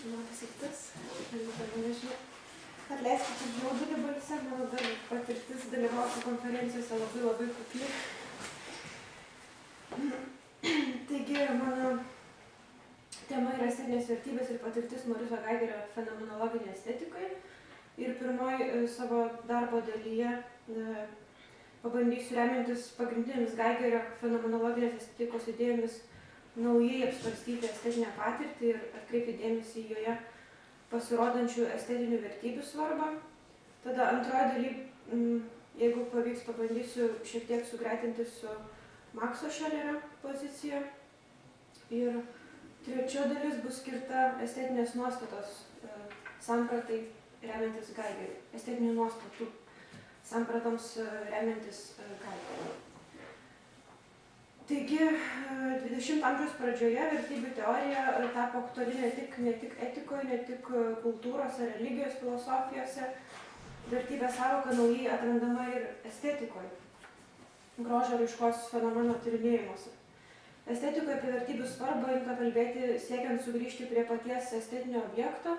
Pasakytas, nežinau. Atleiskite už jaudulį balse, mano dar patirtis dalyvauti konferencijose labai kukli. Taigi, mano tema yra estetinės vertybės ir patirtis Moriso Geigerio fenomenologinė estetikoje. Ir pirmoji savo darbo dalyje pabandysiu remiantis pagrindinėmis Geigerio fenomenologinės estetikos idėjomis naujai apsvarstyti estetinę patirtį ir atkreipti dėmesį į joje pasirodančių estetinių vertybių svarbą. Tada antroji daly, jeigu pavyks, pabandysiu šiek tiek sugretinti su Makso Šelerio pozicija. Ir trečia dalis bus skirta estetinės nuostatos sampratai remiantis Geigeriu, estetinių nuostatų sampratoms remiantis Geigeriu. Taigi, 20 amžiaus pradžioje vertybių teorija tapo aktuali ne tik etikoje, ne tik kultūros ar religijos filosofijose. Vertybės sąvoka naujai atrandama ir estetikoje, grožio raiškos fenomeno tyrinėjimuose. Estetikoje apie vertybių svarbą imta kalbėti siekiant sugrįžti prie paties estetinio objekto,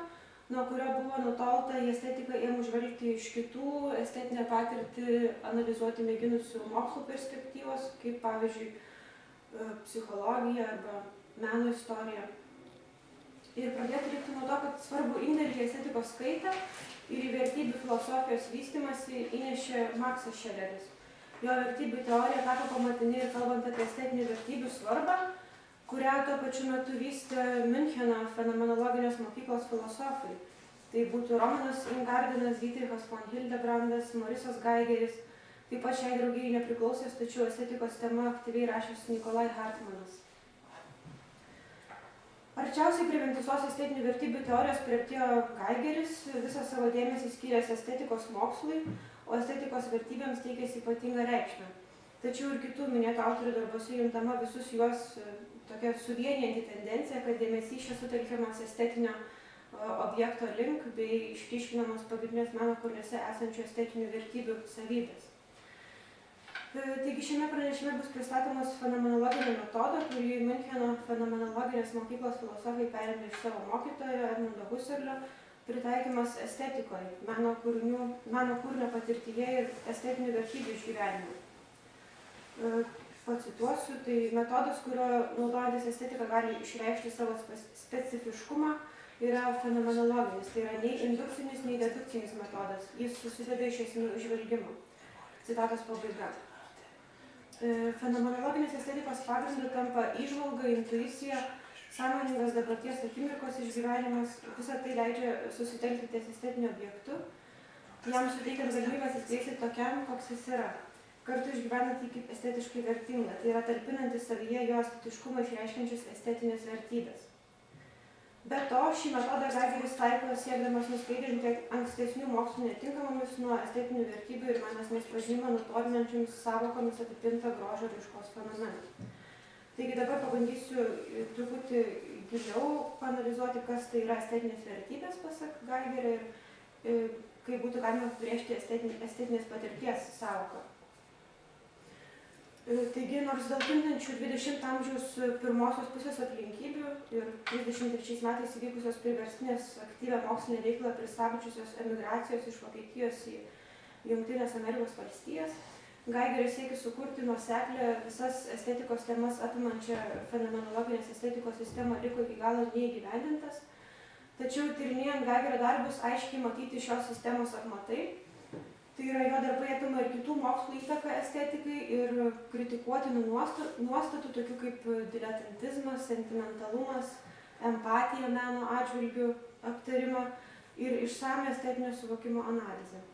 nuo kurio buvo nutolta į estetiką ėmus žvelgti iš kitų estetinę patirtį analizuoti mėginusių mokslo perspektyvos, kaip pavyzdžiui psichologija arba meno istorija. Ir pradėti reiktų nuo to, kad svarbu indėlį į estetikos skaitą ir į vertybių filosofijos vystymąsi įnešė Maksas Šeleris. Jo vertybių teorija tapo pamatinė ir kalbant apie estetinių vertybių svarbą, kurią tuo pačiu metu vystė Miuncheno fenomenologinės mokyklos filosofai. Tai būtų Romanas Ingardinas, Dietrichas von Hildebrandas, Morisas Geigeris, taip pat šiai draugijai nepriklausęs, tačiau estetikos tema aktyviai rašęs Nikolai Hartmanas. Arčiausiai prie vientisos estetinių vertybių teorijos priartėjo Geigeris, visą savo dėmesį skyręs estetikos mokslui, o estetikos vertybėms teikėsi ypatingą reikšmę. Tačiau ir kitų minėtų autorių darbuose juntama visus juos tokia suvienijanti tendencija, kad dėmesys čia sutelkiamas estetinio objekto link bei išryškinamos pagrindinės meno kūriniuose esančių estetinių vertybių savybės. Taigi šiame pranešime bus pristatomas fenomenologinio metodo, kurį Miuncheno fenomenologinės mokyklos filosofai perėmė iš savo mokytojo Edmundo Husserlio, pritaikymas estetikoje, meno kūrinio patirtyje ir estetinių vertybių išgyvenime. Pacituosiu, tai metodas, kurio naudojantis estetika gali išreikšti savo specifiškumą, yra fenomenologinis, tai yra nei indukcinis, nei dedukcinis metodas. Jis susideda iš esminių įžvelgimų. Citatos pabaiga. Fenomenologinės estetikos pagrindu tampa įžvalga, intuicija, sąmoningas dabarties akimirkos išgyvenimas. Visą tai leidžia susitelkti ties estetiniu objektu, jam suteikiant galimybę atsiskleisti tokiam, koks jis yra. Kartu išgyvenant jį kaip estetiškai vertingą, tai yra talpinantis savyje jo estetiškumą išreiškiančias estetinės vertybės. Be to, šį metodą Geigeris taiko siekdamas nuskaidrinti ankstesnių mokslų netinkamomis nuo estetinių vertybių ir meno esmės pažinimą nutolinančiomis sąvokomis apipintą grožio raiškos fenomeną. Taigi dabar pabandysiu truputį giliau paanalizuoti, kas tai yra estetinės vertybės, pasak Geigerio, ir kaip būtų galima apibrėžti estetinės patirties sąvoką. Taigi, nors dėl kintančių 20 amžiaus pirmosios pusės aplinkybių ir 33 metais įvykusios priverstinės aktyvią mokslinę veiklą pristabdžiusios emigracijos iš Vokietijos į Jungtines Amerikos valstijas, Geigeris siekė sukurti nuoseklią visas estetikos temas apimančią fenomenologinės estetikos sistemą liko iki galo neįgyvendintas, tačiau tyrinėjant Geigerio darbus aiškiai matyti šios sistemos apmatai. Tai yra jo darbai apima ir kitų mokslų įtaką estetikai ir kritikuotinų nuostatų, tokių kaip diletantizmas, sentimentalumas, empatija meno atžvilgių aptarimą ir išsamią estetinio suvokimo analizę.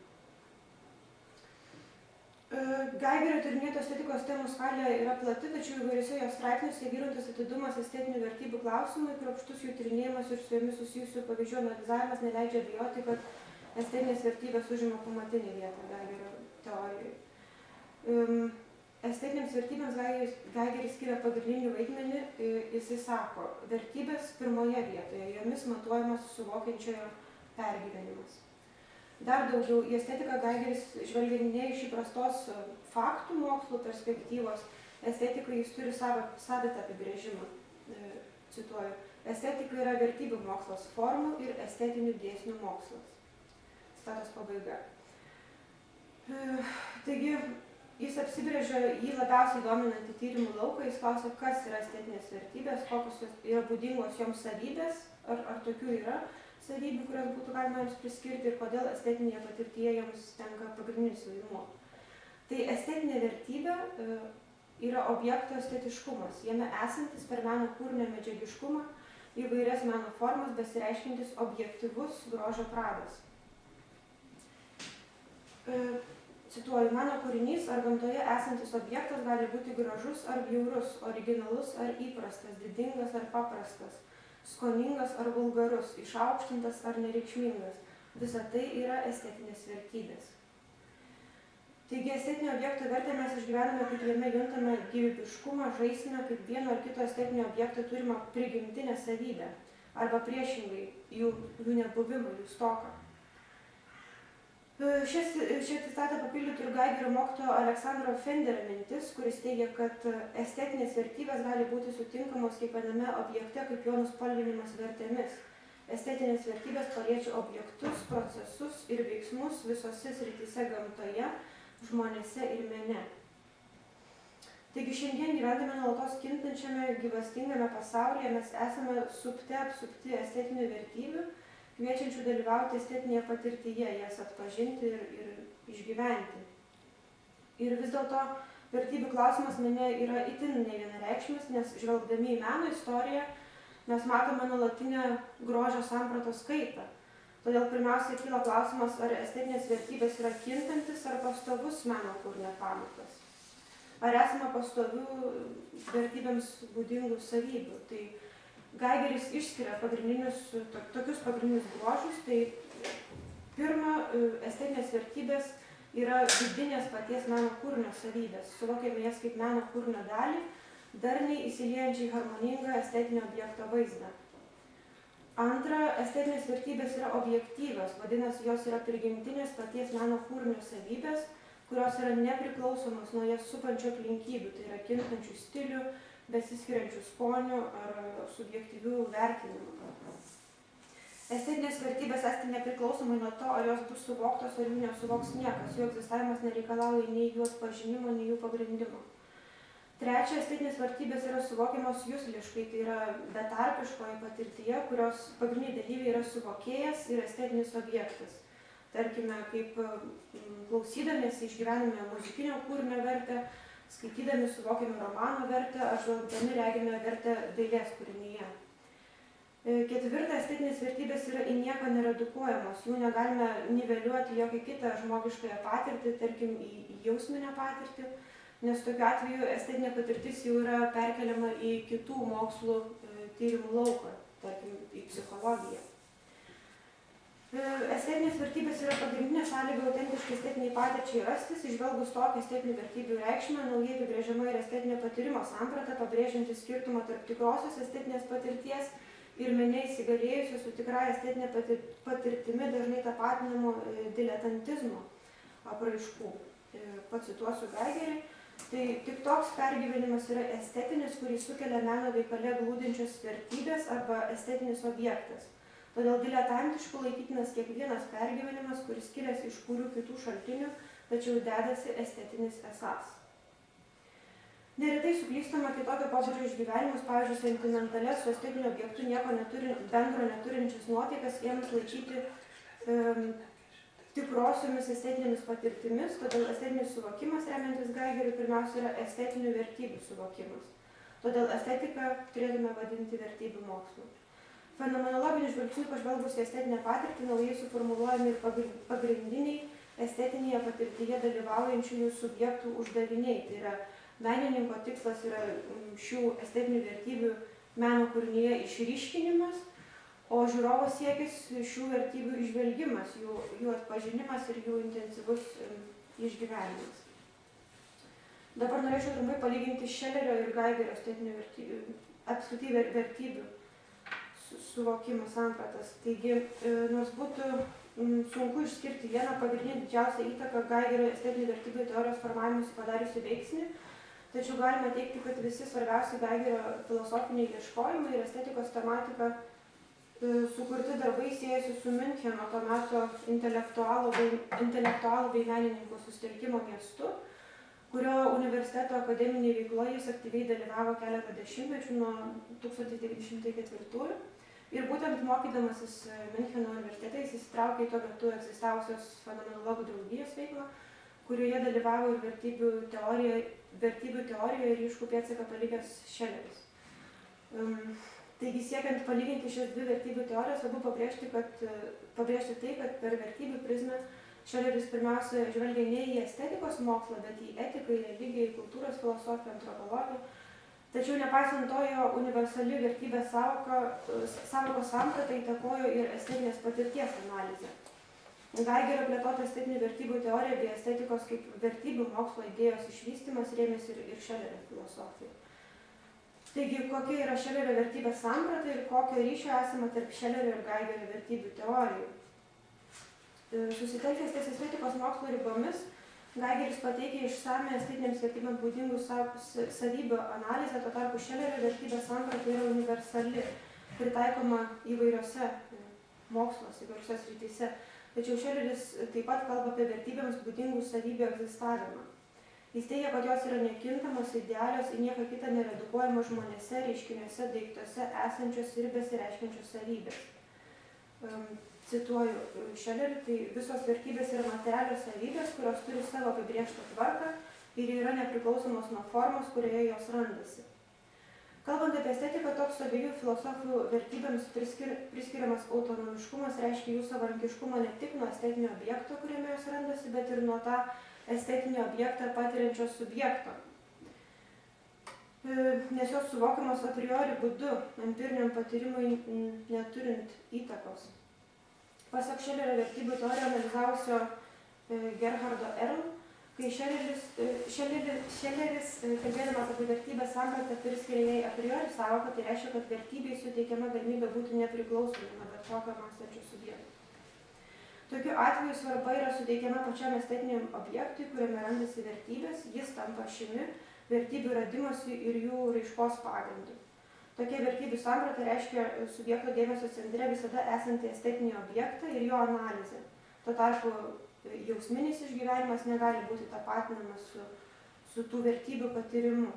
Geigerio tyrinėto estetikos temų skalė yra plati, tačiau įvairiuose jo straipsniuose vyraujantis atidumas estetinių vertybių klausimui, kruopštus jų tyrinėjimas ir su jomis susijusių pavyzdžių analizavimas neleidžia abejoti, kad estetinės vertybės užima pamatinį vietą Geigerio teorijoje. Estetinėms vertybėms Geigeris skiria pagrindinį vaidmenį, jisai sako, vertybės pirmoje vietoje, jomis matuojamas suvokiančiojo pergyvenimas. Dar daugiau, į estetiką Geigeris žvelgia ne iš įprastos faktų mokslo perspektyvos, estetikai jis turi savitą apibrėžimą. cituoju, estetika yra vertybių mokslas, formų ir estetinių dėsnių mokslas. Citatos pabaiga. Taigi, jis apsibrėžia jį labiausiai dominantį tyrimų lauką, jis klausia, kas yra estetinės vertybės, kokios yra būdingos joms savybės, ar tokių yra savybių, kurias būtų galima joms priskirti ir kodėl estetinėje patirtyje joms tenka pagrindinis vaidmuo. Tai estetinė vertybė yra objekto estetiškumas, jame esantis per meno kūrinio medžiagiškumą įvairias meno formas besireiškintis objektyvus grožio pradas. Cituoju, meno kūrinys ar gamtoje esantis objektas gali būti gražus ar bjaurus, originalus ar įprastas, didingas ar paprastas, skoningas ar vulgarus, išaukštintas ar nereikšmingas. Visa tai yra estetinės vertybės. Taigi estetinio objekto vertę mes išgyvename, kaip jame juntame gyvybiškumą, žaismę, kaip vieno ar kito estetinio objekto turimą prigimtinę savybę, arba priešingai jų nebuvimą, jų stoką. Šią citatą papildytų ir Geigerio mokytojo Aleksandro Fenderio mintis, kuris teigia, kad estetinės vertybės gali būti sutinkamos kiekviename objekte kaip jo nuspalvinimas vertėmis. Estetinės vertybės paliečia objektus, procesus ir veiksmus visose srityse gamtoje, žmonėse ir mene. Taigi šiandien gyvendame nuolatos kintančiame gyvastingame pasaulyje, mes esame apsupti estetinių vertybių, kviečiančių dalyvauti estetinėje patirtyje, jas atpažinti ir išgyventi. Ir vis dėlto vertybių klausimas mene yra itin nevienareikšmis, nes žvelgdami į meno istoriją mes matome nuolatinę grožio sampratos kaitą. Todėl pirmiausia kyla klausimas, ar estetinės vertybės yra kintantis ar pastovus meno kūrinio pamatas. Ar esame pastovių vertybėms būdingų savybių. Tai Geigeris išskiria tokius pagrindinius bruožus. Tai pirma, estetinės vertybės yra vidinės paties meno kūrinio savybės. Suvokiame jas kaip meno kūrinio dalį, darniai įsiliejančiai harmoningą estetinio objekto vaizdą. Antra, estetinės vertybės yra objektyvios, vadinasi, jos yra prigimtinės paties meno kūrinio savybės, kurios yra nepriklausomos nuo jas supančių aplinkybių, tai yra kintančių stilių, besiskiriančių skonių ar subjektyvių vertinimų. Estetinės vertybės esti nepriklausomai nuo to, ar jos bus suvoktos, ar jų nesuvoks niekas, jų egzistavimas nereikalauja nei jų atpažinimo, nei jų pagrindimo. Trečia, estetinės vertybės yra suvokiamos jusliškai, tai yra betarpiškoje patirtyje, kurios pagrindiniai dalyviai yra suvokėjas ir estetinis objektas. Tarkime, kaip klausydamiesi išgyvename muzikinio kūrinio vertę, skaitydami suvokiame romano vertę, ar žvelgdami regime vertę dailės kūrinyje. Ketvirta, estetinės vertybės yra į nieką neredukuojamos, jų negalime niveliuoti jokią kitą žmogiškąją patirtį, tarkim į jausminę patirtį, nes tokiu atveju estetinė patirtis jau yra perkeliama į kitų mokslų tyrimų lauką, tarkim į psichologiją. Estetinės vertybės yra pagrindinė sąlyga autentiškai estetiniai patirčiai rastis, išvelgus tokią estetinių vertybių reikšmę, naujai apibrėžiama ir estetinio patyrimo samprata, pabrėžianti skirtumą tarp tikrosios estetinės patirties ir mene įsigalėjusios su tikrąja estetinė patirtimi dažnai tapatinamo diletantizmo apraiškų. Pacituosiu Geigerį. Tai tik toks pergyvenimas yra estetinis, kurį sukelia meno veikale glūdinčios vertybės arba estetinis objektas. Todėl diletantišku laikytinas kiekvienas pergyvenimas, kuris kilęs iš kurių kitų šaltinių, tačiau dedasi estetinis esas. Neretai suklystama kitokio pobūdžio išgyvenimus, pavyzdžiui, sentimentales su estetiniu objektu nieko bendro neturinčias nuotaikas ėmus laikyti tikrosiomis estetinėmis patirtimis, todėl estetinis suvokimas, remiantis Geigeriu, pirmiausia yra estetinių vertybių suvokimas. Todėl estetiką turėtume vadinti vertybių mokslu. Fenomenologiniu žvilgsniu pažvelgus į estetinę patirtį naujai suformuluojami ir pagrindiniai estetinėje patirtyje dalyvaujančiųjų subjektų uždaviniai. Tai yra menininko tikslas yra šių estetinių vertybių meno kūrinyje išryškinimas, o žiūrovo siekis šių vertybių išvelgimas, jų atpažinimas ir jų intensyvus išgyvenimas. Dabar norėčiau trumpai palyginti Šelerio ir Geigerio estetinių vertybių, apskritai vertybių suvokimo sampratas. Taigi, nors būtų sunku išskirti vieną pagrindinį didžiausią įtaką Geigerio estetinių vertybių teorijos formavimuisi padariusi veiksnį, tačiau galima teigti, kad visi svarbiausi Geigerio filosofiniai ieškojimai ir estetikos tematika sukurti darbai siejasi su Miuncheno to meto intelektualų bei menininkų susitelkimo miestu, kurio universiteto akademinėje veikloje jis aktyviai dalyvavo keletą dešimtmečių nuo 1904. Ir būtent mokydamasis Miuncheno universitete jis įsitraukė į tuo metu egzistavusios fenomenologų draugijos veiklą, kurioje dalyvavo ir vertybių teorijoje ryškų pėdsaką palikęs Šeleris. Taigi siekiant palyginti šias dvi vertybių teorijas, svarbu pabrėžti tai, kad per vertybių prizmę Šeleris pirmiausia žvelgia ne į estetikos mokslą, bet į etiką, į religiją, į kultūros filosofiją, antropologiją. Tačiau nepaisant to, jo universali vertybės sąvokos samprata įtakojo ir estetinės patirties analizę. Geigerio plėtota estetinių vertybių teorija bei estetikos kaip vertybių mokslo idėjos išvystymas rėmėsi ir Šelerio filosofija. Taigi, kokia yra Šelerio vertybės samprata ir kokio ryšio esama tarp Šelerio ir Geigerio vertybių teorijų. Susitelkęs ties estetikos mokslo ribomis, Geigeris pateikė išsamią estetiniams vertybėms būdingų savybių analizę, tuo tarpu Šelerio vertybės samprata yra universali, pritaikoma įvairiose moksluose, įvairiose srityse. Tačiau Šeleris taip pat kalba apie vertybėms būdingų savybių egzistavimą. Jis teigia, kad jos yra nekintamos, idealios, į nieką kitą neredukuojamos žmonėse, reiškiniuose, daiktuose esančios ir besireiškiančios savybės. Cituoju Šelerį, tai visos vertybės yra materialios savybės, kurios turi savo apibrėžtą tvarką ir yra nepriklausomos nuo formos, kurioje jos randasi. Kalbant apie estetiką, toks abiejų filosofų vertybėms priskiriamas autonomiškumas reiškia jų savarankiškumą ne tik nuo estetinio objekto, kuriame jos randasi, bet ir nuo tą estetinį objektą patiriančio subjekto. Nes jos suvokiamos a priori būdu, empiriniam patyrimui neturint įtakos. Pasak Šelerio vertybių teoriją analizavusio Gerhardo Erl, kai Šeleris, kalbėdamas apie vertybės sampratą, priskiria jai a priori sąvoką, tai reiškia, kad vertybei suteikiama galimybė būti nepriklausomi nuo bet kokio mąstančio subjekto. Tokiu atveju svarba yra suteikiama pačiam estetiniam objektui, kuriame randasi vertybės, jis tampa ašimi vertybių radimosi ir jų raiškos pagrindu. Tokia vertybių samprata reiškia subjekto dėmesio centre visada esantį estetinį objektą ir jo analizę. Tuo tarpu jausminis išgyvenimas negali būti tapatinamas su tų vertybių patyrimu.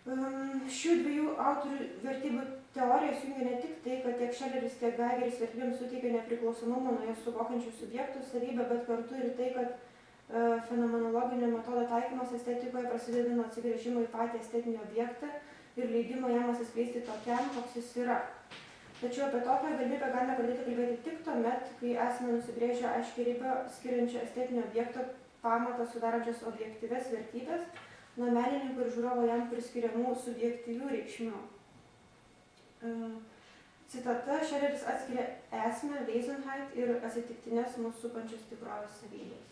Šių dviejų autorių vertybių teorijos jungia ne tik tai, kad tiek Šeleris, tiek Geigeris vertybėms suteikia nepriklausomumą nuo jas suvokiančių subjektų savybę, bet kartu ir tai, kad fenomenologinio metodo taikymas estetikoje prasideda nuo atsigręžimo į patį estetinį objektą ir leidimo jam atsiskleisti tokiam, koks jis yra. Tačiau apie tokią galimybę galime pradėti kalbėti tik tuomet, kai esame nusibrėžę aiškiai ribą skiriančią estetinio objekto pamatą sudarančias objektyves vertybės nuo menininkų ir žiūrovo jam priskiriamų subjektyvių reikšmių. Citata: Šeleris atskiria esmę, Wesenheit ir atsitiktinės mūsų supančios tikrovės savybės.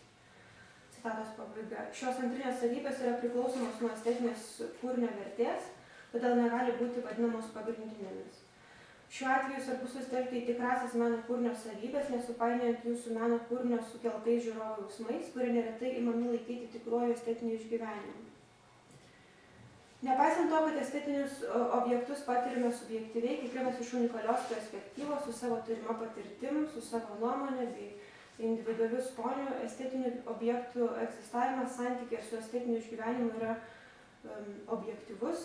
Citatos pabaiga. Šios antrinės savybės yra priklausomos nuo estetinės kūrinio vertės, todėl negali būti vadinamos pagrindinėmis. Šiuo atveju svarbu susitelkti į tikrasis meno kūrinio savybės, nesupainiojant jų su meno kūrinio sukeltais žiūrovo jausmais, kurie neretai imami laikyti tikruoju estetiniu išgyvenimu. Nepaisant to, kad estetinius objektus patirime subjektyviai, kiekvienas iš unikalios perspektyvos, su savo turima patirtim, su savo nuomonė bei individualiu skoniu, estetinių objektų egzistavimas santykėje su estetiniu išgyvenimu yra objektyvus.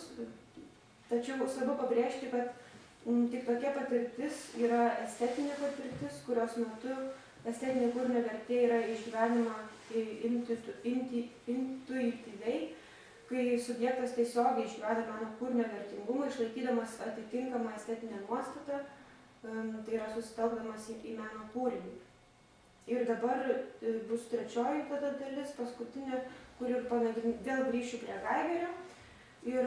Tačiau svarbu pabrėžti, kad tik tokia patirtis yra estetinė patirtis, kurios metu estetinė kūrinio vertė yra išgyvenima intuityviai, kai subjektas tiesiogiai išgyvena meno kūrinio vertingumą, išlaikydamas atitinkamą estetinę nuostatą, tai yra susitelkdamas į meno kūrinį. Ir dabar bus trečioji tada dalis, paskutinė, kur ir vėl grįšiu prie Geigerio ir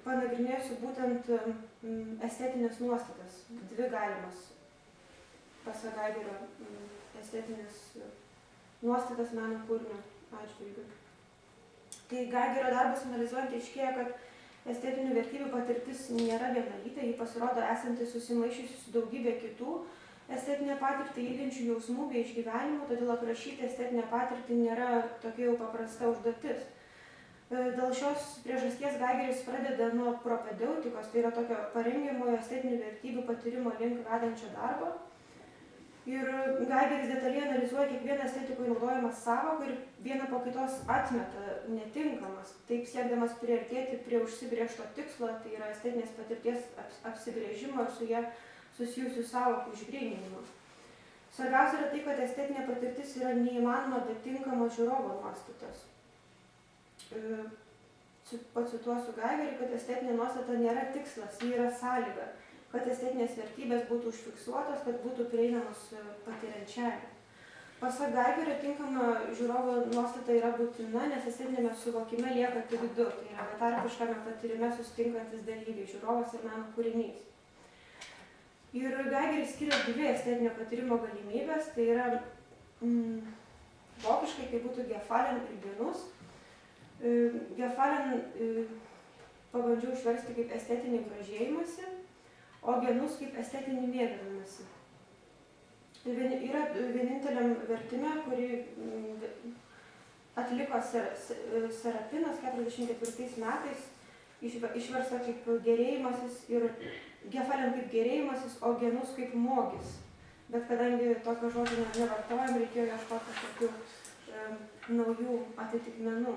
panagrinėsiu būtent estetinės nuostatas, dvi galimas pasak Geigerio estetinės nuostatas meno kūrinio atžvilgiu. Tai Geigerio darbus analizuojant aiškėja, kad estetinių vertybių patirtis nėra vienalytė, ji pasirodo esanti susimaišiusi su daugybė kitų estetinę patirtį lydinčių jausmų bei išgyvenimų, todėl aprašyti estetinę patirtį nėra tokia jau paprasta užduotis. Dėl šios priežasties Geigeris pradeda nuo propedeutikos, tai yra tokio parengiamojo estetinių vertybių patyrimo link vedančio darbo. Ir Geigeris detaliai analizuoja kiekvieną estetikoje naudojamą sąvoką ir vieną po kitos atmeta netinkamas, taip siekdamas priartėti prie užsibrėžto tikslo, tai yra estetinės patirties apsibrėžimo ir su ją susijusių sąvokų išgryninimo. Svarbiausia yra tai, kad estetinė patirtis yra neįmanoma be tinkamos žiūrovo nuostatos. Pacituosiu Geigerį, kad estetinė nuostata nėra tikslas, ji yra sąlyga, kad estetinės vertybės būtų užfiksuotos, kad būtų prieinamos patiriančiajam. Pasak Geigerio, tinkama žiūrovo nuostata yra būtina, nes estetinėme suvokime lieka tik du, tai yra betarpiškame patyrime susitinkantis dalyviai, žiūrovas ir meno kūrinys. Ir Geigeris skiria dvi estetinio patyrimo galimybės, tai yra vokiškai, tai būtų Gefallen ir Genus. Gefallen pabandžiau išversti kaip estetinį grožėjimąsi, o Genus kaip estetinį mėgavimąsi. Yra vieninteliam vertime, kurį atliko Serapinas 44 metais, išversta kaip gerėjimasis ir Gefallen kaip gerėjimasis, o Genus kaip mogis. Bet kadangi tokio žodžio nevartojam, reikėjo ieškoti kažkokių naujų atitikmenų.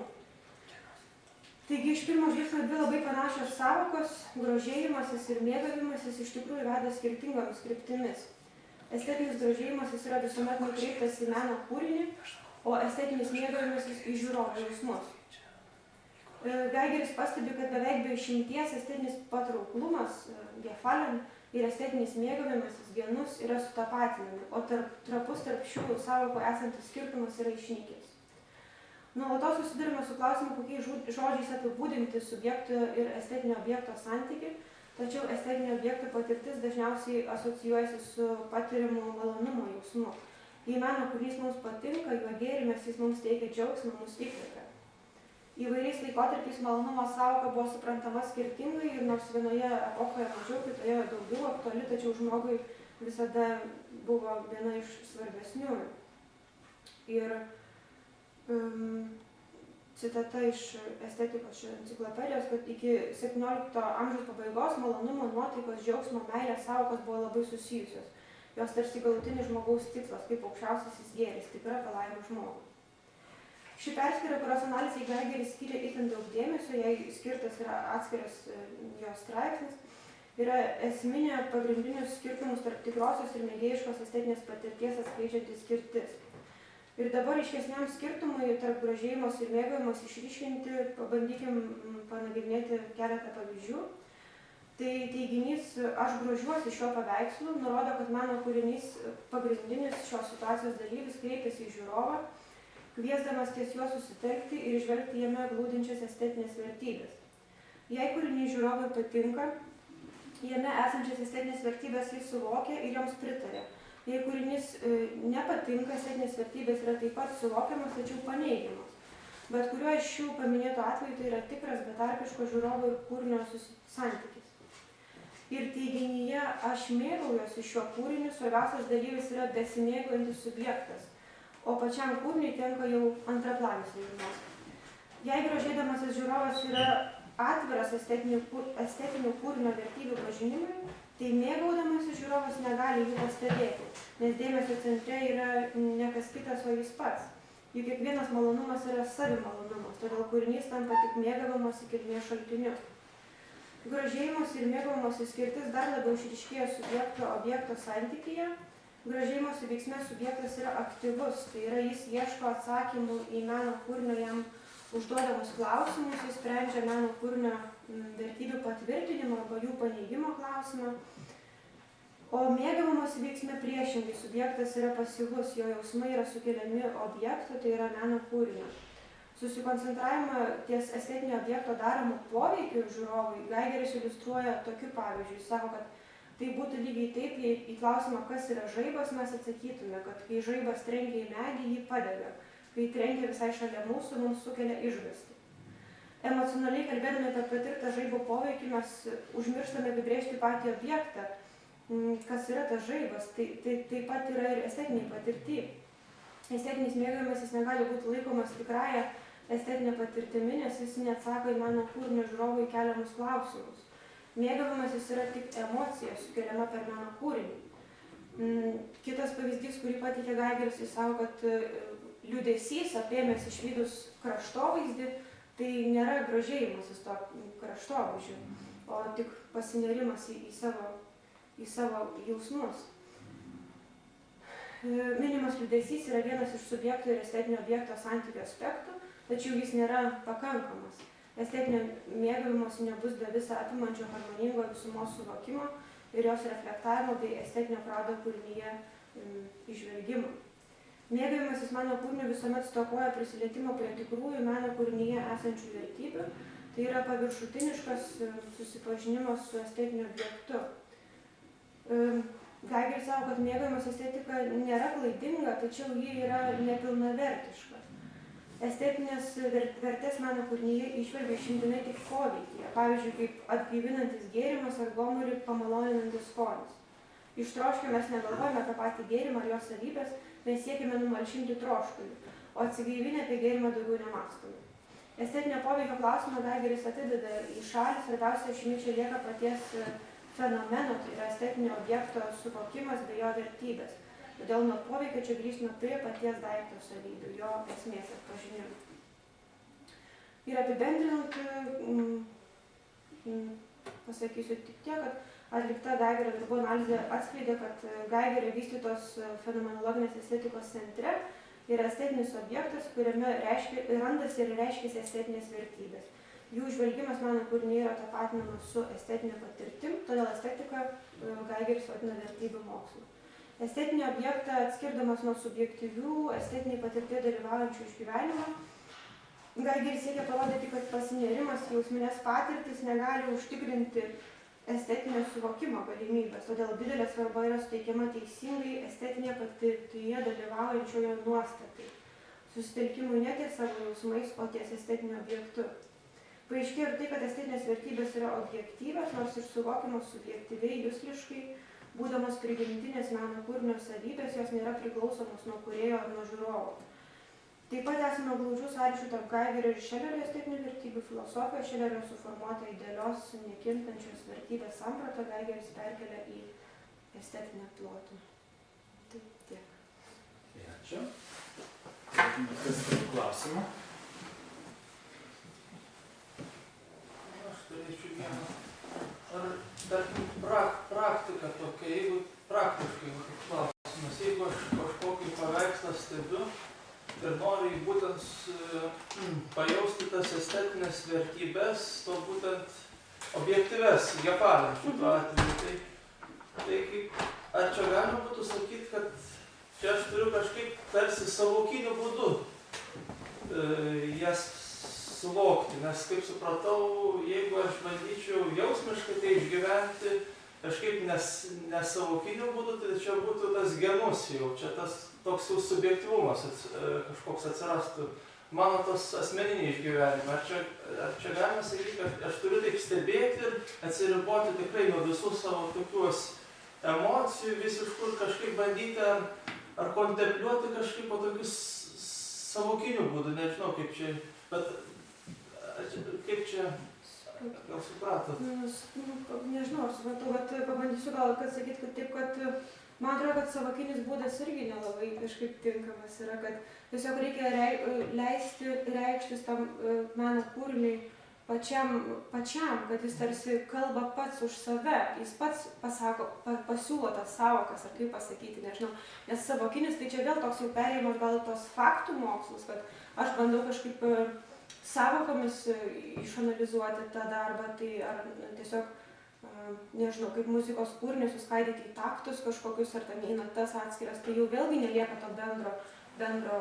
Taigi iš pirmo žvilgsnio dvi labai panašios sąvokos, grožėjimasis ir mėgavimasis iš tikrųjų veda skirtingomis kryptimis. Estetinis grožėjimasis yra visuomet nukreiptas į meno kūrinį, o estetinis mėgavimasis į žiūrovo jausmus. Geigeris pastebi, kad beveik be išimties estetinis patrauklumas, Gefallen, ir estetinis mėgavimasis, Genus, yra sutapatinami, o trapus tarp šių sąvokų esantis skirtumas yra išnykęs. Nuolatos susidurime su klausimu, kokiais žodžiais apibūdinti subjekto ir estetinio objekto santykį, tačiau estetinio objekto patirtis dažniausiai asocijuojasi su patiriamu malonumo jausmu. Jei meno kūrinys mums patinka, juo gėrimės, jis mums teikia džiaugsmą, mus įkvepia. Įvairiais laikotarpiais malonumo sąvoka buvo suprantama skirtingai ir nors vienoje epochoje mažiau, kitoje daugiau aktuali, tačiau žmogui visada buvo viena iš svarbesnių. Ir citata iš estetikos enciklopedijos, kad iki 17 amžiaus pabaigos malonumo, nuotaikos, džiaugsmo, meilės sąvokos buvo labai susijusios. Jos tarsi galutinis žmogaus tikslas, kaip aukščiausiasis gėris, tikra palaima žmogų. Ši perskyra, kurios analizai Geigeris skiria itin daug dėmesio, jai skirtas yra atskiras jos straipsnis, yra esminė pagrindinius skirtumus tarp tikrosios ir mėgėjiškos estetinės patirties atskleidžiantis skirtis. Ir dabar aiškesniam skirtumui tarp grožėjimos ir mėgavimos išryškinti, pabandykim panagrinėti keletą pavyzdžių. Tai teiginys aš grožiuosi šiuo paveikslu nurodo, kad meno kūrinys pagrindinis šios situacijos dalyvis kreipiasi į žiūrovą, kviesdamas ties juo susitelkti ir įžvelgti jame glūdinčias estetinės vertybės. Jei kūrinys žiūrovui patinka, jame esančias estetinės vertybės jis suvokia ir joms pritarė. Jei kūrinys nepatinka, estetinės vertybės yra taip pat suvokiamas, tačiau paneigiamas. Bet kuriuo iš šių paminėtų atveju tai yra tikras betarpiško žiūrovo ir kūrinio santykis. Ir teiginyje aš mėgaujuosi šiuo kūriniu, svarbiausias dalyvis yra besimėgaujantis subjektas, o pačiam kūriniui tenka jau antraplanis vaidmuo. Jei grožėdamasis žiūrovas yra atviras estetinių kūrinio vertybių pažinimui, tai mėgaudamasis žiūrovas negali jų pastebėti, nes dėmesio centre yra ne kas kitas, o jis pats. Juk kiekvienas malonumas yra savimalonumas, todėl kūrinys tampa tik mėgavimosi kilmės šaltiniu. Grožėjimosi ir mėgavimosi skirtis dar labiau išryškėja subjekto-objekto santykyje. Grožėjimosi veiksme subjektas yra aktyvus, tai yra jis ieško atsakymų į meno kūrinio jam užduodamus klausimus, jis sprendžia meno kūrinio vertybių patvirtinimo arba jų paneigimo klausimą. O mėgavimosi veiksme priešingai subjektas yra pasyvus, jo jausmai yra sukeliami objekto, tai yra meno kūrinio. Susikoncentravimą ties estetinio objekto daromų poveikių žiūrovui Geigeris iliustruoja tokiu pavyzdžiu. Jis sako, kad tai būtų lygiai taip, jei į klausimą, kas yra žaibas, mes atsakytume, kad kai žaibas trenkia į medį, jį padega. Kai trenkia visai šalia mūsų, mums sukelia išgąstį. Emocionaliai kalbėdami apie patirtą žaibo poveikį, mes užmirštame apibrėžti patį objektą, kas yra tas žaibas. Tai taip pat yra ir estetiniai patirti. Estetinis mėgavimasis negali būti laikomas tikrąją estetinė patirtimi, nes jis neatsako į meno kūrinio žiūrovui keliamus klausimus. Mėgavimasis yra tik emocija sukeliama per meno kūrinį. Kitas pavyzdys, kurį pateikė Geigeris, jis sako, kad liūdesys apėmęs išvydus kraštovaizdį, tai nėra grožėjimasis to kraštovaizdžiu, o tik pasinerimas į savo jausmus. Minimas liūdesys yra vienas iš subjekto ir estetinio objekto santykio aspektų, tačiau jis nėra pakankamas. Estetinio mėgavimosi nebus be visą apimančio harmoningo visumos suvokimo ir jos reflektavimo bei estetinio prado kūrinyje įžvelgimo. Mėgavimasis meno kūriniu visuomet stokoja prisilietimo prie tikrųjų meno kūrinyje esančių vertybių, tai yra paviršutiniškas susipažinimas su estetiniu objektu. Geigeris sako, kad mėgavimas estetika nėra klaidinga, tačiau ji yra nepilnavertiška. Estetinės vertės meno kūrinyje išvelgia išimtinai tik poveikyje, pavyzdžiui, kaip atgaivinantis gėrimas ar gomurį pamaloninantis skonis. Ištroškę mes negalvojame apie patį gėrimą ar jo savybės, mes siekime numalšinti troškulį, o atsigaivinę apie gėrimą daugiau nemąstome. Estetinio poveikio klausimą Geigeris atideda į šalį, svarbiausia šimi čia lieka paties fenomeno, tai yra estetinio objekto suvokimas bei jo vertybės. Todėl nuo poveikio čia grįžtume prie paties daikto savybių, jo esmės atpažinimo. Ir apibendrinant, pasakysiu tik tiek, kad atlikta Geigerio darbų analizė atskleidė, kad Geigerio vystytos fenomenologinės estetikos centre yra estetinis objektas, kuriame randasi ir reiškiasi estetinės vertybės. Jų žvelgimas meno kūrinyje yra tapatinamas su estetinė patirtim, todėl estetiką Geigeris vadina vertybių mokslu. Estetinį objektą atskirdamas nuo subjektyvių, estetiniai patirtie dalyvaujančių išgyvenimo, Geigeris siekia parodyti, kad pasinerimas į jausmines patirtis negali užtikrinti estetinio suvokimo galimybės, todėl didelė svarba yra suteikiama teisingai estetinėje patirtyje dalyvaujančiojo nuostatai, susitelkimui ne ties savo jausmais, o ties estetiniu objektu. Paaiškėjo ir tai, kad estetinės vertybės yra objektyvios, nors ir suvokiamos subjektyviai, jusliškai, būdamos prigimtinės meno kūrinio savybės, jos nėra priklausomos nuo kūrėjo ar nuo žiūrovo. Taip pat esame glaudžių sąryšių tarp Geigerio ir Šelerio estetinių vertybių filosofijos. Šelerio suformuota idealios, nekintančios vertybės sampratą Geigeris perkelia į estetinę plotmę. Tai tiek. Ačiū. Kas turi klausimą? Aš turėčiau vieną. Ar, tarkim, praktika tokia, jeigu praktiškai klausimas, jeigu aš kažkokį paveikslą stebiu ir noriu būtent pajausti tas estetinės vertybės, to būtent objektyves, Gepardų šituo atveju, tai kaip, ar čia galima būtų sakyti, kad čia aš turiu kažkaip tarsi savokiniu būdu jas suvokti, nes kaip supratau, jeigu aš bandyčiau jausmiškai tai išgyventi kažkaip nesavokiniu būdu, tai čia būtų tas genus jau, čia tas toks jau subjektyvumas kažkoks atsirastų. Mano tos asmeniniai išgyvenimai, ar čia galima sakyti, kad aš turiu taip stebėti ir atsiriboti tikrai nuo visų savo tokios emocijų, visiškur kažkaip bandyti ar kontempliuoti kažkaip po tokius savokiniu būdu, nežinau kaip čia, bet kaip čia, gal supratot? Nežinau, aš supratau, bet pabandysiu gal sakyti, kad taip, kad man atrodo, kad savokinis būdas irgi nelabai kažkaip tinkamas yra, kad tiesiog reikia leisti reikštis tam meno kūriniui pačiam, kad jis tarsi kalba pats už save, jis pats pasako, pasiūlo tas savokas, ar kaip pasakyti, nežinau. Nes savokinis, tai čia vėl toks jau perėjimas gal tos faktų mokslus, kad aš bandau kažkaip savokomis išanalizuoti tą darbą, tai ar tiesiog, nežinau, kaip muzikos kūrinius suskaidyti į taktus kažkokius, ar ten į natas atskiras, tai jau vėlgi nelieka to bendro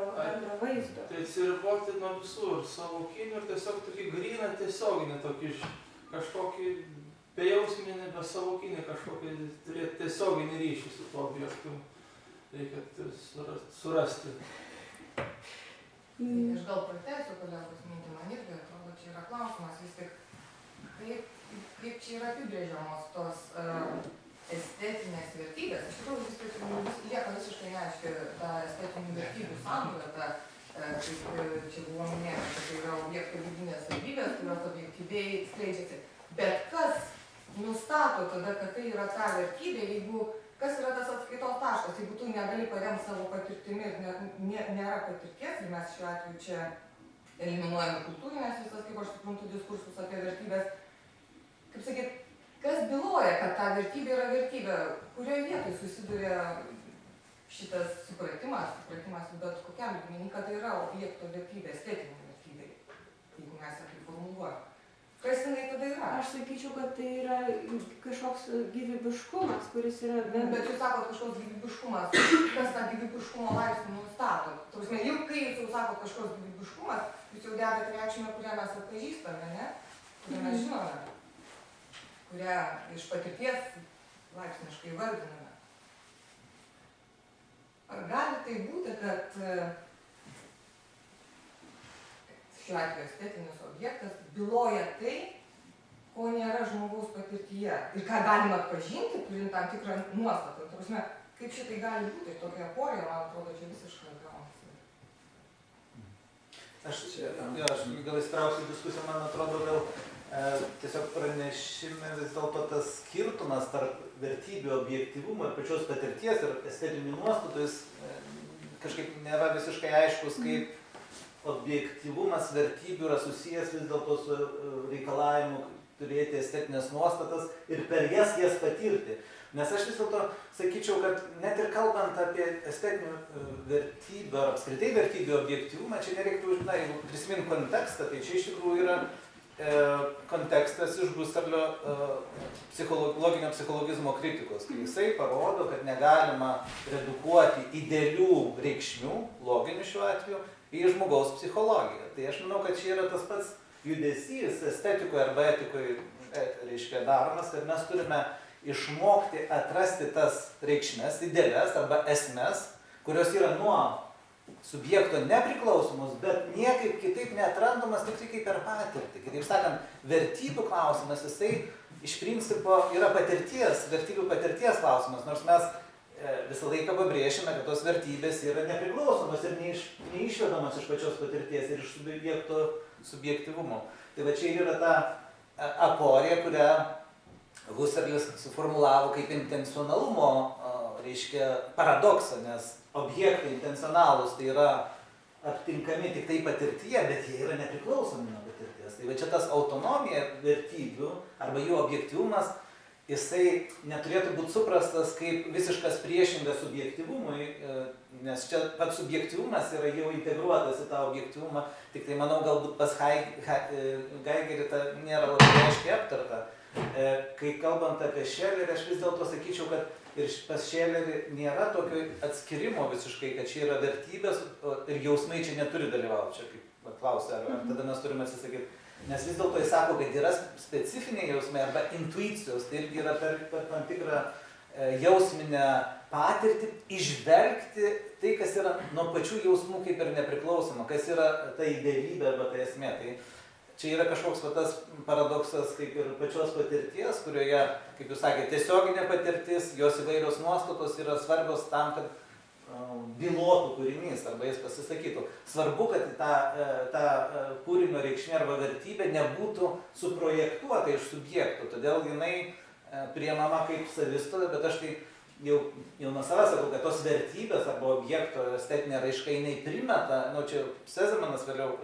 vaizdo. Tai atsiriboti nuo visur, savokinių ir tiesiog tokį gryną tiesioginį, tokį kažkokį bejausminį, besavokinį, kažkokį turėti tiesioginį ryšį su tuo objektu. Reikia surasti. Aš gal pratęsiu kolegos mintį, man irgi atrodo, čia yra klausimas vis tik, kaip čia yra apibrėžiamos tos estetinės vertybės. Iš tikrųjų, lieka visiškai neaiški ta estetinių vertybių samprata, kaip čia buvo minėta, kad tai yra objekto vidinės savybės, kurios objektyviai skleidžiasi. Bet kas nustato tada, kad tai yra ta vertybė, jeigu kas yra tas atskaitos taškas, jeigu tu negali paremti savo patirtimi ir nėra patirties, ir mes šiuo atveju čia eliminuojame kultūrinės visas, kaip aš suprantu, diskursus apie vertybės, kaip sakyt, kas byloja, kad ta vertybė yra vertybė, kurioje vietoje susiduria šitas supratimas, bet kokiam lygmenį, kad tai yra objekto vertybė, estetinė vertybė, jeigu mes ją taip formuluojame. Kas jinai tada yra? Aš sakyčiau, kad tai yra kažkoks gyvybiškumas, kuris yra... Bet jūs sakot kažkoks gyvybiškumas, kas tą gyvybiškumo laipsnį nustato? Tausme, jau kai jūs jau sakot kažkoks gyvybiškumas, jūs jau dedate reikšmę, kurią mes atpažįstame, ne? Kurią mes žinome, kurią iš patirties laipsniškai vardiname. Ar gali tai būti, kad šiuo atveju estetinis objektas byloja tai, ko nėra žmogaus patirtyje ir ką galima atpažinti, turint tam tikrą nuostatą? Tausme, kaip šitai gali būti? Ir tokia aporija, man atrodo, čia visiškai gaunasi. Aš gal įsitrauksiu diskusiją, man atrodo, gal tiesiog pranešime vis dėlto tas skirtumas tarp vertybių objektyvumo ir pačios patirties ir estetinių nuostatų jis kažkaip nėra visiškai aiškus, kaip objektyvumas vertybių yra susijęs vis dėlto su reikalavimu turėti estetinės nuostatas ir per jas patirti. Nes aš vis dėlto sakyčiau, kad net ir kalbant apie estetinių vertybių ar apskritai vertybių objektyvumą, čia nereiktų, jeigu prisiminti kontekstą, tai čia iš tikrųjų yra kontekstas iš Husserlio loginio psichologizmo kritikos, kai jisai parodo, kad negalima redukuoti idealių reikšmių, loginių šiuo atveju, į žmogaus psichologiją. Tai aš manau, kad čia yra tas pats judesys estetikoje arba etikoje, reiškia, daromas, kad mes turime išmokti atrasti tas reikšmes, idealias arba esmes, kurios yra nuo subjekto nepriklausomos, bet niekaip kitaip neatrandamas tik kaip per patirtį. Kitaip sakant, vertybių klausimas, jisai iš principo yra patirties, vertybių patirties klausimas, nors mes visą laiką pabrėšime, kad tos vertybės yra nepriklausomos ir neišvedamos iš pačios patirties ir iš subjekto subjektyvumo. Tai va čia yra ta aporija, kurią Husserlis suformulavo kaip intencionalumo, reiškia, paradoksą, nes objektai intencionalūs tai yra aptinkami tik tai patirtyje, bet jie yra nepriklausomi nuo patirties. Tai va čia tas autonomija vertybių arba jų objektyvumas, jisai neturėtų būti suprastas kaip visiškas priešingas subjektyvumui, nes čia pats subjektyvumas yra jau integruotas į tą objektyvumą, tik tai manau galbūt pas Geigerį ta nėra labai aiškiai aptarta. Kai kalbant apie Šelerį, aš vis dėlto sakyčiau, kad ir pas Šelerį nėra tokio atskirimo visiškai, kad čia yra vertybės ir jausmai čia neturi dalyvauti. Čia kaip klausia, ar tada mes turime atsisakyti. Nes vis dėlto jis sako, kad yra specifiniai jausmai arba intuicijos, tai irgi yra per tam tikrą jausminę patirtį išvelgti tai, kas yra nuo pačių jausmų kaip ir nepriklausoma, kas yra ta idealybė arba ta esmė. Tai čia yra kažkoks tas paradoksas kaip ir pačios patirties, kurioje, kaip jūs sakėte, tiesioginė patirtis, jos įvairios nuostatos yra svarbios tam, kad bylotų kūrinys arba jis pasisakytų. Svarbu, kad ta kūrinio reikšmė arba vertybė nebūtų suprojektuota iš subjektų, todėl jinai priemama kaip savistovė, bet aš tai jau nuo savęs sakau, kad tos vertybės arba objekto estetinė raiška jinai primeta, čia Sezemanas vėliau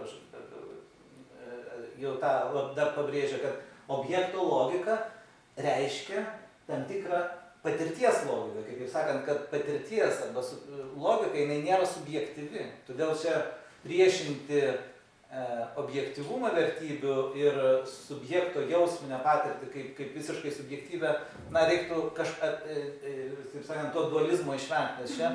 jau tą dar pabrėžia, kad objekto logika reiškia tam tikrą patirties logiką, kaip ir sakant, kad patirties arba logika jinai nėra subjektyvi. Todėl čia priešinti objektyvumą vertybių ir subjekto jausminę patirtį kaip visiškai subjektyvę, reiktų taip sakant, to dualizmo išvengti, nes čia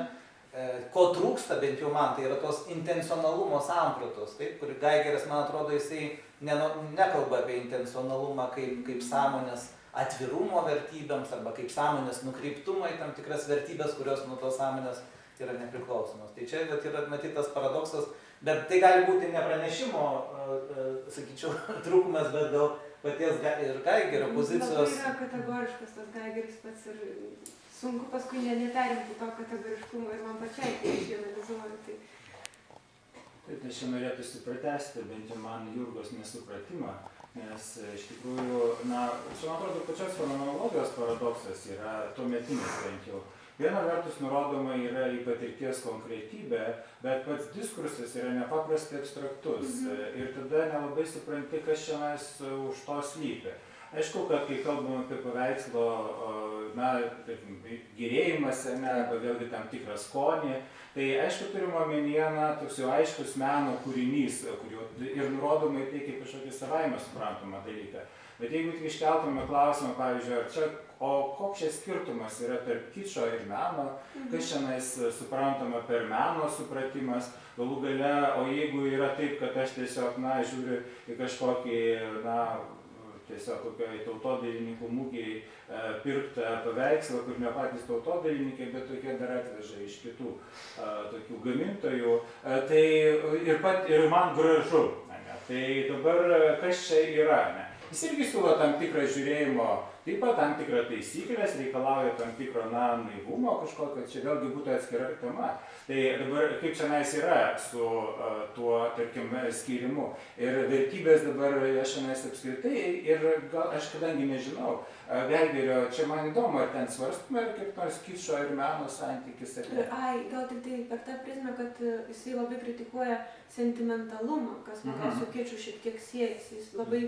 ko trūksta, bent jau man, tai yra tos intencionalumo sampratos, taip, kur Geigeris, man atrodo, jisai nekalba apie intencionalumą kaip sąmonės atvirumo vertybėms arba kaip sąmonės nukreiptumo į tam tikras vertybės, kurios nuo tos sąmonės yra nepriklausomos. Tai čia yra matytas paradoksas, bet tai gali būti ne pranešimo, sakyčiau, trūkumas, bet gal paties ir Geigerio pozicijos. Tai yra kategoriškas tas Geigeris pats ir sunku paskui neperimti to kategoriškumo ir man pačiai, kai aš jį analizuoju. Tai Taip, tai čia norėtųsi pratęsti bent jau man Jurgos nesupratimą, nes iš tikrųjų, na, čia man atrodo pačios fenomenologijos paradoksas yra tuometinis bent jau. Viena vertus nurodoma yra į patirties konkretybę, bet pats diskursas yra nepaprastai abstraktus ir tada nelabai supranti, kas čia už to slypi. Aišku, kad kai kalbam apie paveikslo, na, tarkim, gerėjimąsi, arba vėlgi tam tikrą skonį, tai aišku turim omenyje, na, toks jau aiškus meno kūrinys, ir nurodoma į tai kaip kažkokį savaime suprantamą dalyką. Bet jeigu tik iškeltume klausimą, pavyzdžiui, koks čia skirtumas yra tarp kičo ir meno, kas šiandien suprantama per meno supratimas, galų gale, o jeigu yra taip, kad aš tiesiog, na, žiūriu į kažkokį, na, tiesiog kokioj tautodailininkų mūgiai pirktą paveikslą, kur ne patys tautodailininkai, bet tokie dar atveža iš kitų tokių gamintojų. Tai ir man gražu. Ne? Tai dabar kas čia yra? Ne? Jis irgi siūlo tam tikrą žiūrėjimo tipą, tam tikrą taisyklės, reikalauja tam tikro naivumo kažkokio, čia vėlgi būtų atskira tema. Tai dabar kaip šiandien yra su tuo, tarkim, skyrimu. Ir vertybės dabar šiandien apskritai, ir gal aš kadangi nežinau, Velgerio, čia man įdomu, ar ten svarstome, ar kaip nors kičo ir meno santykis. Gal tik tai per tą prizmę, kad jisai labai kritikuoja sentimentalumą, kas man su kiču šiek tiek siejasi. Jis labai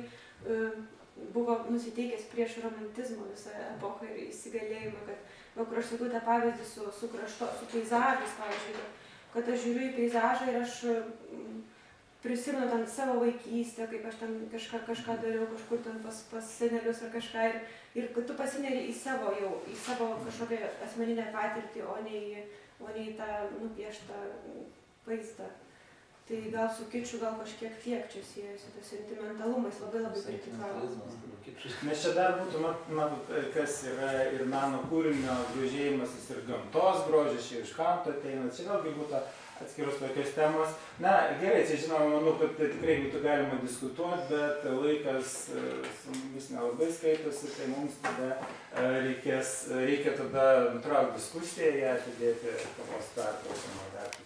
buvo nusiteikęs prieš romantizmo visą epochą ir įsigalėjimą, kad kur aš sakau tą pavyzdį su peizažais, pavyzdžiui, kad aš žiūriu į peizažą ir aš prisimenu ten savo vaikystę, kaip aš ten kažką dariau, kažkur ten pas senelius ar kažką, ir kad tu pasineri į savo kažkokią asmeninę patirtį, o ne į tą nupieštą vaizdą. Tai gal su kiču gal kažkiek tiek čia siejasi, tas sentimentalumais labai kritikavo. Nes čia dar būtų, matot, kas yra ir meno kūrinio grožėjimasis ir gamtos grožis, čia iš Kanto ateina, čia vėlgi būtų atskiros tokios temos. Na, gerai, čia žinoma, manau, kad tikrai būtų galima diskutuoti, bet laikas su mumis nelabai skaitosi, tai mums tada reikia tada nutraukti diskusiją, ją atidėti kavos pertrauką.